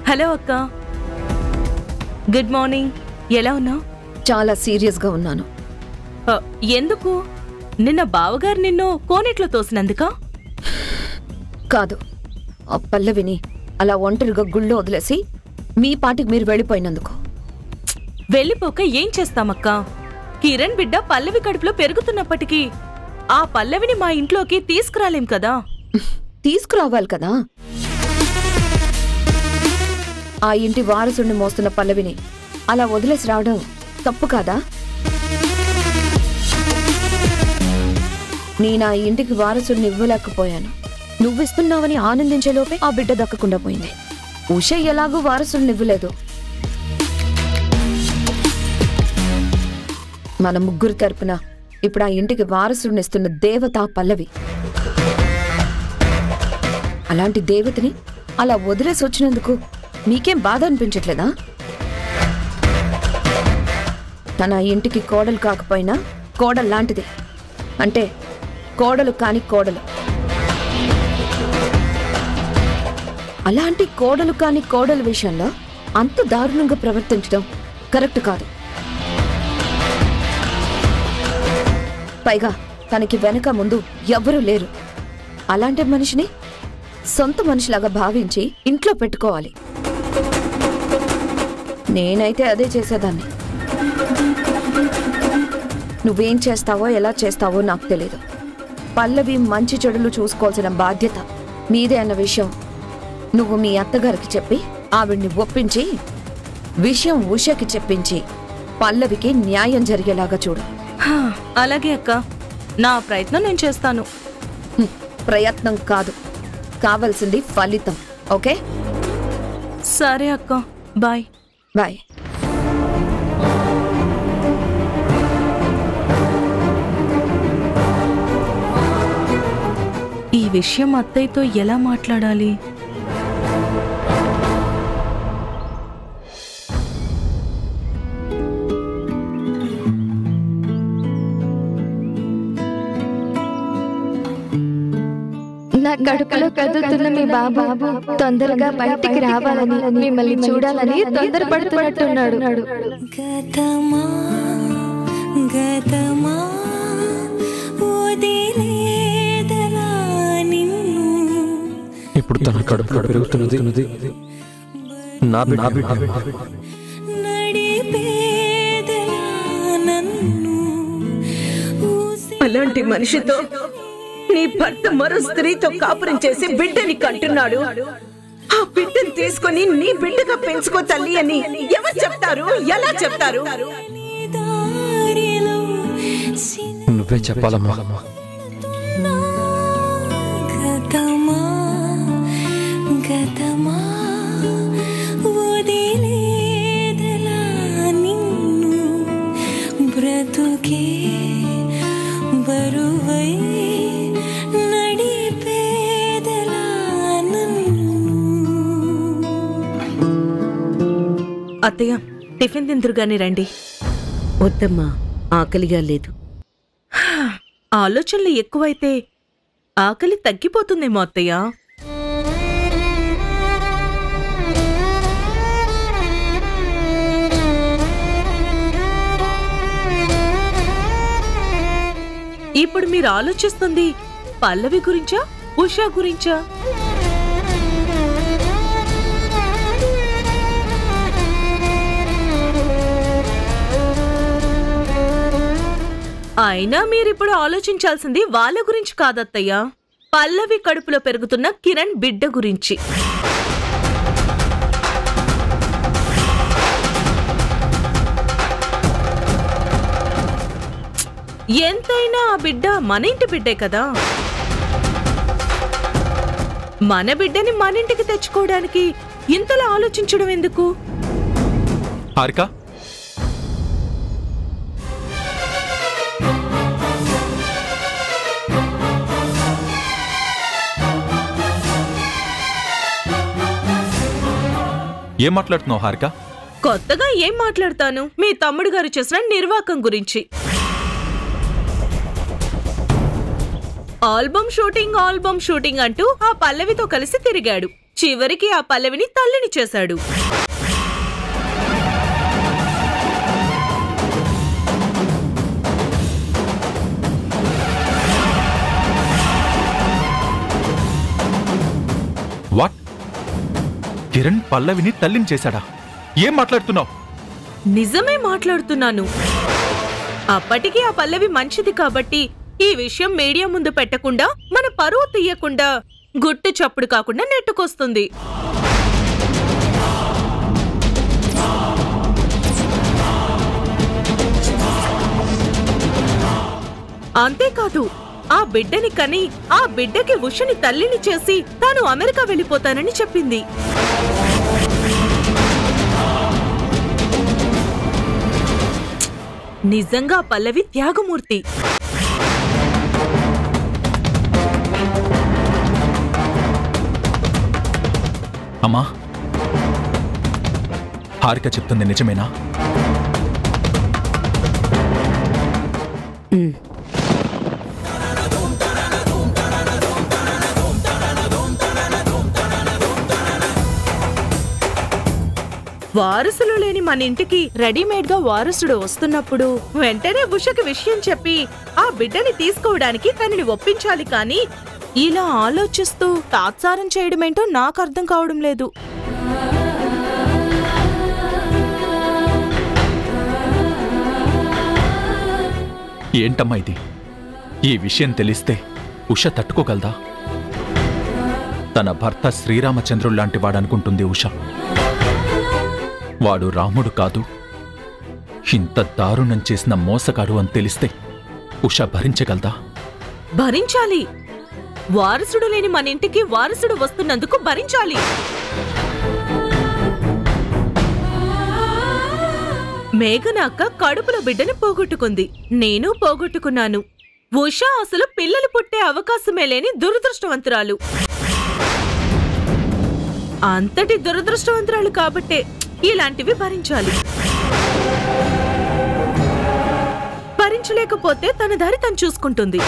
Hello అక్క, good morning. ఎలా ఉన్నావు? చాలా సీరియస్గా ఉన్నాను. ఎందుకు? నిన్న బావగారు నిన్ను కోనేట్లో తోసినందుకా? కాదు, ఆ పల్లవిని అలా ఒంటరిగా గుళ్ళో వదిలేసి మీ పాటికి మీరు వెళ్ళిపోయినందుకు. వెళ్ళిపోక ఏం చేస్తామక్కా? కిరణ్ బిడ్డ పల్లవి కడుపులో పెరుగుతున్నప్పటికీ ఆ పల్లవిని మా ఇంట్లోకి తీసుకురాలేం కదా. తీసుకురావాలి కదా. ఆ ఇంటి వారసుడిని మోస్తున్న పల్లవిని అలా వదిలేసి రావడం తప్పు కాదా? నేను ఆ ఇంటికి వారసుడిని ఇవ్వలేకపోయాను. నువ్విస్తున్నావని ఆనందించేలోపే ఆ బిడ్డ దక్కకుండా పోయింది. ఉష ఎలాగూ వారసుడిని ఇవ్వలేదు. మన ముగ్గురు తరపున ఇప్పుడు ఆ ఇంటికి వారసుడిని ఇస్తున్న దేవత పల్లవి. అలాంటి దేవతని అలా వదిలేసి వచ్చినందుకు మీకేం బాధ అనిపించట్లేదా? తన ఇంటికి కోడలు కాకపోయినా కోడలు లాంటిది. అంటే కోడలు కాని కోడలు. అలాంటి కోడలు కాని కోడలు విషయంలో అంత దారుణంగా ప్రవర్తించడం కరెక్ట్ కాదు. పైగా తనకి వెనక ముందు ఎవ్వరూ లేరు. అలాంటి మనిషిని సొంత మనిషిలాగా భావించి ఇంట్లో పెట్టుకోవాలి. నేనైతే అదే చేసేదాన్ని. నువ్వేం చేస్తావో ఎలా చేస్తావో నాకు తెలీదు. పల్లవి మంచి చెడులు చూసుకోవాల్సిన బాధ్యత మీదే అన్న విషయం నువ్వు మీ అత్తగారికి చెప్పి ఆవిడ్ని ఒప్పించి విషయం ఉషకి చెప్పించి పల్లవికి న్యాయం జరిగేలాగా చూడు. అలాగే అక్క, నా ప్రయత్నం నేను చేస్తాను. ప్రయత్నం కాదు, కావాల్సింది ఫలితం. ఓకే? సరే అక్క, బాయ్. బాయ్. ఈ విషయం అత్తయ్యతో ఎలా మాట్లాడాలి? నా కడుపులో కదులుతున్న మీ బాబు తొందరగా బయటికి రావాలని, మిమ్మల్ని చూడాలని తొందరపడుతున్నట్టున్నాడు. ఇప్పుడు తన కడుపులో పెరుగుతున్నది నా బిడ్డ. అలాంటి మనిషితో నీ భర్త మరో స్త్రీతో కాపురం చేసి బిడ్డని కంటున్నాడు. ఆ బిడ్డని తీసుకొని నీ బిడ్డగా పెంచుకో తల్లి అని ఎవరు చెప్తారు? ఎలా చెప్తారు? నువ్వే చెప్పాలమ్మా. అత్తయ్య, టిఫిన్ తిందురుగాని రండి. వద్దమ్మా, ఆకలిగా లేదు. ఆలోచనలు ఎక్కువైతే ఆకలి తగ్గిపోతుందేమో అత్తయ్య. ఇప్పుడు మీరు ఆలోచిస్తుంది పల్లవి గురించా, ఉషా గురించా? అయినా మీరిప్పుడు ఆలోచించాల్సింది వాళ్ళ గురించి కాదత్తయ్య, పల్లవి కడుపులో పెరుగుతున్న కిరణ్ బిడ్డ గురించి. ఎంతైనా ఆ బిడ్డ మన ఇంటి బిడ్డే కదా. మన బిడ్డని మన ఇంటికి తెచ్చుకోవడానికి ఇంతలా ఆలోచించడం ఎందుకు? హారిక, ఏం మాట్లాడుతున్నావు హారిక? కొత్తగా ఏం మాట్లాడతాను? మీ తమ్ముడు గారు చేసిన నిర్వాకం గురించి. ఆల్బమ్ షూటింగ్ అంటూ ఆ పల్లవితో కలిసి తిరిగాడు. చివరికి ఆ పల్లవిని తల్లిని చేశాడు. వాట్? కిరణ్ పల్లవిని తల్లిని చేశాడా? ఏం మాట్లాడుతున్నావు? నిజమే మాట్లాడుతున్నాను. అప్పటికి ఆ పల్లవి మంచిది కాబట్టి ఈ విషయం మీడియా ముందు పెట్టకుండా, మన పరువు తీయకుండా, గుట్టు చప్పుడు కాకుండా నెట్టుకొస్తుంది. అంతేకాదు, ఆ బిడ్డని కని ఆ బిడ్డకి ఉషని తల్లిని చేసి తాను అమెరికా వెళ్ళిపోతానని చెప్పింది. నిజంగా పల్లవి త్యాగమూర్తి. అమ్మా, హారిక చెప్తుంది నిజమేనా? వారసులు లేని మన ఇంటికి రెడీమేడ్ గా వారసుడు వస్తున్నప్పుడు వెంటనే ఉషకి విషయం చెప్పి ఆ బిడ్డని తీసుకోవడానికి తనని ఒప్పించాలి కానీ ఇలా ఆలోచిస్తూ తాత్సారం చేయడమేంటో నాకు అర్థం కావడం లేదు. ఏంటమ్మా ఇది? ఈ విషయం తెలిస్తే ఉష తట్టుకోగలదా? తన భర్త శ్రీరామచంద్రుల్లాంటి వాడనుకుంటుంది ఉష. వాడు రాముడు కాదు, ఇంత దారుణం చేసిన మోసగాడు అని తెలిస్తే ఉష భరించగలదా? భరించాలి. వారసుడు లేని మన ఇంటికి వారసుడు వస్తున్నందుకు భరించాలి. మేఘనాక్క కడుపులో బిడ్డని పోగొట్టుకుంది, నేను పోగొట్టుకున్నాను. ఉష అసలు పిల్లలు పుట్టే అవకాశమే లేని దురదృష్టవంతురాలు. అంతటి దురదృష్టవంతురాలు కాబట్టే ఇలాంటివి భరించాలి. భరించలేకపోతే తన దారి తను చూసుకుంటుంది.